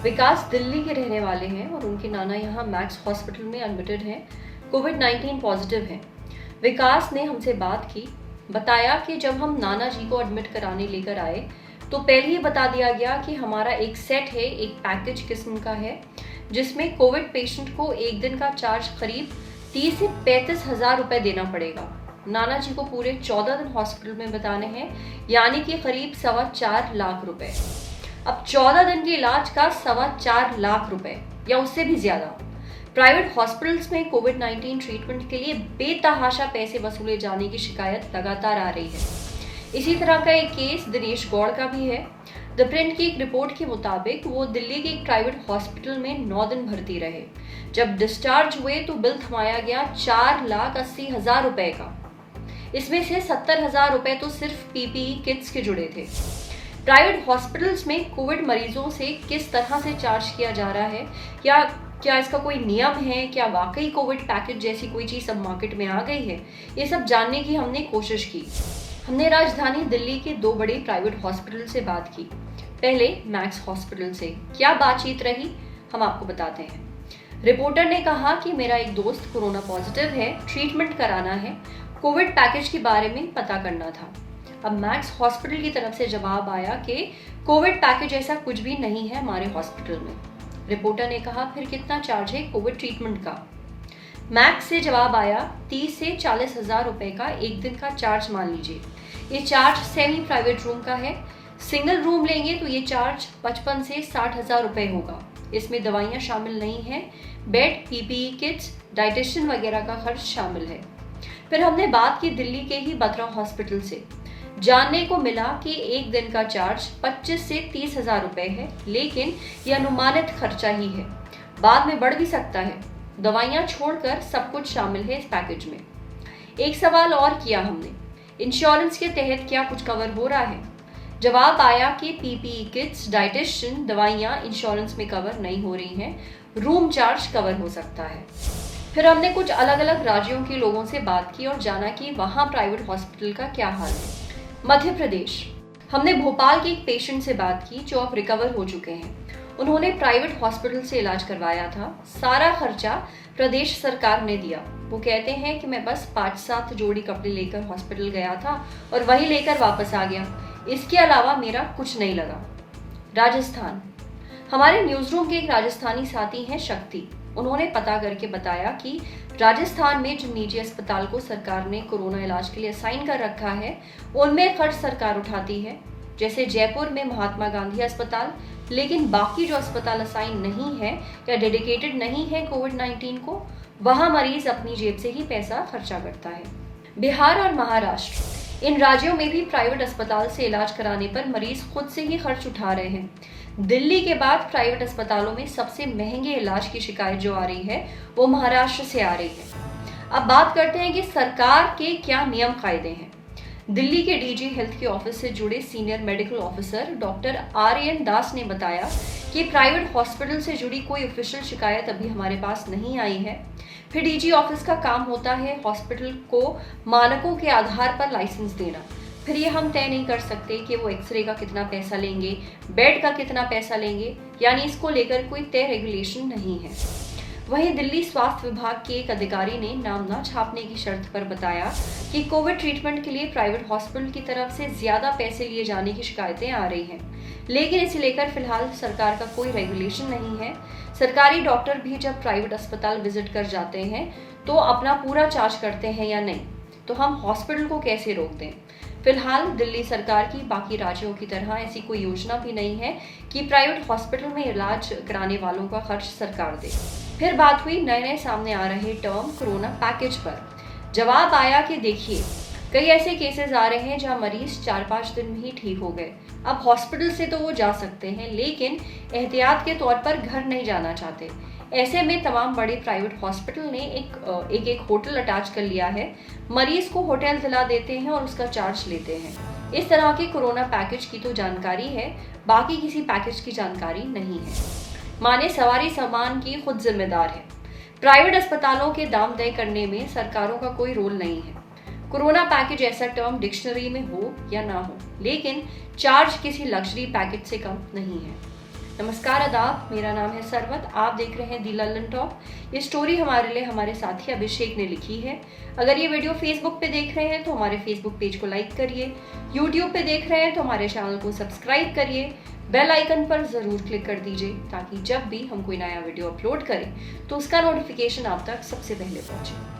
विकास दिल्ली के रहने वाले हैं और उनके नाना यहाँ मैक्स हॉस्पिटल में एडमिटेड हैं। कोविड-19 पॉजिटिव हैं। विकास ने हमसे बात की, बताया कि जब हम नाना जी को एडमिट कराने लेकर आए तो पहले ही बता दिया गया कि हमारा एक सेट है, एक पैकेज किस्म का है, जिसमें कोविड पेशेंट को एक दिन का चार्ज करीब 30 से 35 हज़ार रुपए देना पड़ेगा। नाना जी को पूरे 14 दिन हॉस्पिटल में बिताने हैं, यानी कि करीब 4.25 लाख रुपए। अब 14 दिन के इलाज का 4.25 लाख रुपए या उससे भी ज्यादा। प्राइवेट हॉस्पिटल्स में कोविड-19 ट्रीटमेंट के लिए बेतहाशा पैसे वसूले जाने की शिकायत लगातार आ रही है। इसी तरह का एक केस दिनेश गौड़ का भी है। द प्रिंट की एक रिपोर्ट के मुताबिक वो दिल्ली के एक प्राइवेट हॉस्पिटल में 9 दिन भर्ती रहे। जब डिस्चार्ज हुए तो बिल थमाया गया 4,80,000 रुपए का। इसमें से 70,000 रुपए तो सिर्फ पीपीई किट्स के जुड़े थे। प्राइवेट हॉस्पिटल्स में कोविड मरीजों से किस तरह से चार्ज किया जा रहा है, या क्या इसका कोई नियम है, क्या वाकई कोविड पैकेज जैसी कोई चीज अब मार्केट में आ गई है, ये सब जानने की हमने कोशिश की। हमने राजधानी दिल्ली के 2 बड़े प्राइवेट हॉस्पिटल से बात की। पहले मैक्स हॉस्पिटल से क्या बातचीत रही, हम आपको बताते हैं। रिपोर्टर ने कहा कि मेरा एक दोस्त कोरोना पॉजिटिव है, ट्रीटमेंट कराना है, कोविड पैकेज के बारे में पता करना था। अब मैक्स हॉस्पिटल की तरफ से जवाब आया कि कोविड पैकेज ऐसा कुछ भी नहीं है हमारे हॉस्पिटल में। रिपोर्टर ने कहा, फिर कितना चार्ज है कोविड ट्रीटमेंट का? मैक्स से जवाब आया 30 से 40 हज़ार रुपए का एक दिन का चार्ज मान लीजिए। ये चार्ज सेमी प्राइवेट रूम का है। सिंगल रूम लेंगे तो ये चार्ज 55 से 60 हज़ार रुपए होगा। इसमें दवाइयाँ शामिल नहीं है, बेड, पीपीई किट्स, डाइटिशियन वगैरह का खर्च शामिल है। फिर हमने बात की दिल्ली के ही बत्रा हॉस्पिटल से। जानने को मिला कि एक दिन का चार्ज 25 से 30 हज़ार रुपए है, लेकिन यह अनुमानित खर्चा ही है, बाद में बढ़ भी सकता है। दवाइयां छोड़कर सब कुछ शामिल है इस पैकेज में। एक सवाल और किया हमने, इंश्योरेंस के तहत क्या कुछ कवर हो रहा है? जवाब आया कि पीपीई किट्स, डाइटिशियन, दवाइयां इंश्योरेंस में कवर नहीं हो रही हैं, रूम चार्ज कवर हो सकता है। फिर हमने कुछ अलग अलग राज्यों के लोगों से बात की और जाना कि वहां प्राइवेट हॉस्पिटल का क्या हाल है। मध्य प्रदेश, हमने भोपाल के एक पेशेंट से बात की जो अब रिकवर हो चुके हैं। उन्होंने प्राइवेट हॉस्पिटल से इलाज करवाया था, सारा खर्चा प्रदेश सरकार ने दिया। वो कहते हैं कि मैं बस 5-7 जोड़ी कपड़े लेकर हॉस्पिटल गया था और वही लेकर वापस आ गया, इसके अलावा मेरा कुछ नहीं लगा। राजस्थान, हमारे न्यूज रूम के एक राजस्थानी साथी हैं शक्ति। उन्होंने पता करके बताया कि राजस्थान में जिन निजी अस्पताल को सरकार ने कोरोना इलाज के लिए असाइन कर रखा है, उनमें खर्च सरकार उठाती है। जैसे जयपुर में महात्मा गांधी अस्पताल, लेकिन बाकी जो अस्पताल असाइन नहीं है या डेडिकेटेड नहीं है कोविड-19 को, वहां मरीज अपनी जेब से ही पैसा खर्चा करता है। बिहार और महाराष्ट्र, इन राज्यों में भी प्राइवेट अस्पताल से इलाज कराने पर मरीज खुद से ही खर्च उठा रहे हैं। दिल्ली के बाद प्राइवेट अस्पतालों में सबसे महंगे इलाज की शिकायत जो आ रही है वो महाराष्ट्र से आ रही है। अब बात करते हैं कि सरकार के क्या नियम कायदे हैं। दिल्ली के डीजी हेल्थ के ऑफिस से जुड़े senior medical officer doctor Aryan Das ने बताया कि प्राइवेट हॉस्पिटल से जुड़ी कोई ऑफिशियल शिकायत अभी हमारे पास नहीं आई है। फिर डीजी ऑफिस का काम होता है हॉस्पिटल को मानकों के आधार पर लाइसेंस देना। फिर ये हम तय नहीं कर सकते कि वो एक्सरे का कितना पैसा लेंगे, बेड का कितना पैसा लेंगे, यानी इसको लेकर कोई तय रेगुलेशन नहीं है। वहीं दिल्ली स्वास्थ्य विभाग के एक अधिकारी ने नाम न छापने की शर्त पर बताया कि कोविड ट्रीटमेंट के लिए प्राइवेट हॉस्पिटल की तरफ से ज्यादा पैसे लिए जाने की शिकायतें आ रही हैं, लेकिन इसे लेकर फिलहाल सरकार का कोई रेगुलेशन नहीं है। सरकारी डॉक्टर भी जब प्राइवेट अस्पताल विजिट कर जाते हैं तो अपना पूरा चार्ज करते हैं या नहीं, तो हम हॉस्पिटल को कैसे रोक दें? फिलहाल दिल्ली सरकार की बाकी राज्यों की तरह ऐसी कोई योजना भी नहीं है कि प्राइवेट हॉस्पिटल में इलाज कराने वालों का खर्च सरकार दे। फिर बात हुई नए सामने आ रहे टर्म कोरोना पैकेज पर। जवाब आया कि देखिए, कई ऐसे केसेस आ रहे हैं जहां मरीज 4-5 दिन में ही ठीक हो गए। अब हॉस्पिटल से तो वो जा सकते हैं, लेकिन एहतियात के तौर पर घर नहीं जाना चाहते। ऐसे में तमाम बड़े प्राइवेट हॉस्पिटल ने एक होटल अटैच कर लिया है, मरीज को होटल दिला देते हैं और उसका चार्ज लेते हैं। इस तरह के कोरोना पैकेज की तो जानकारी है, बाकी किसी पैकेज की जानकारी नहीं है। माने सवारी सामान की खुद जिम्मेदार है। प्राइवेट अस्पतालों के दाम तय करने में सरकारों का कोई रोल नहीं है। कोरोना पैकेज ऐसा टर्म डिक्शनरी में हो या ना हो, लेकिन चार्ज किसी लग्जरी पैकेज से कम नहीं है। नमस्कार आदाब, मेरा नाम है सरवत। आप देख रहे हैं दी लल्लन टॉप। ये स्टोरी हमारे लिए हमारे साथी अभिषेक ने लिखी है। अगर ये वीडियो फेसबुक पे देख रहे हैं तो हमारे फेसबुक पेज को लाइक करिए, यूट्यूब पे देख रहे हैं तो हमारे चैनल को सब्सक्राइब करिए, बेल आइकन पर ज़रूर क्लिक कर दीजिए ताकि जब भी हम कोई नया वीडियो अपलोड करें तो उसका नोटिफिकेशन आप तक सबसे पहले पहुंचे।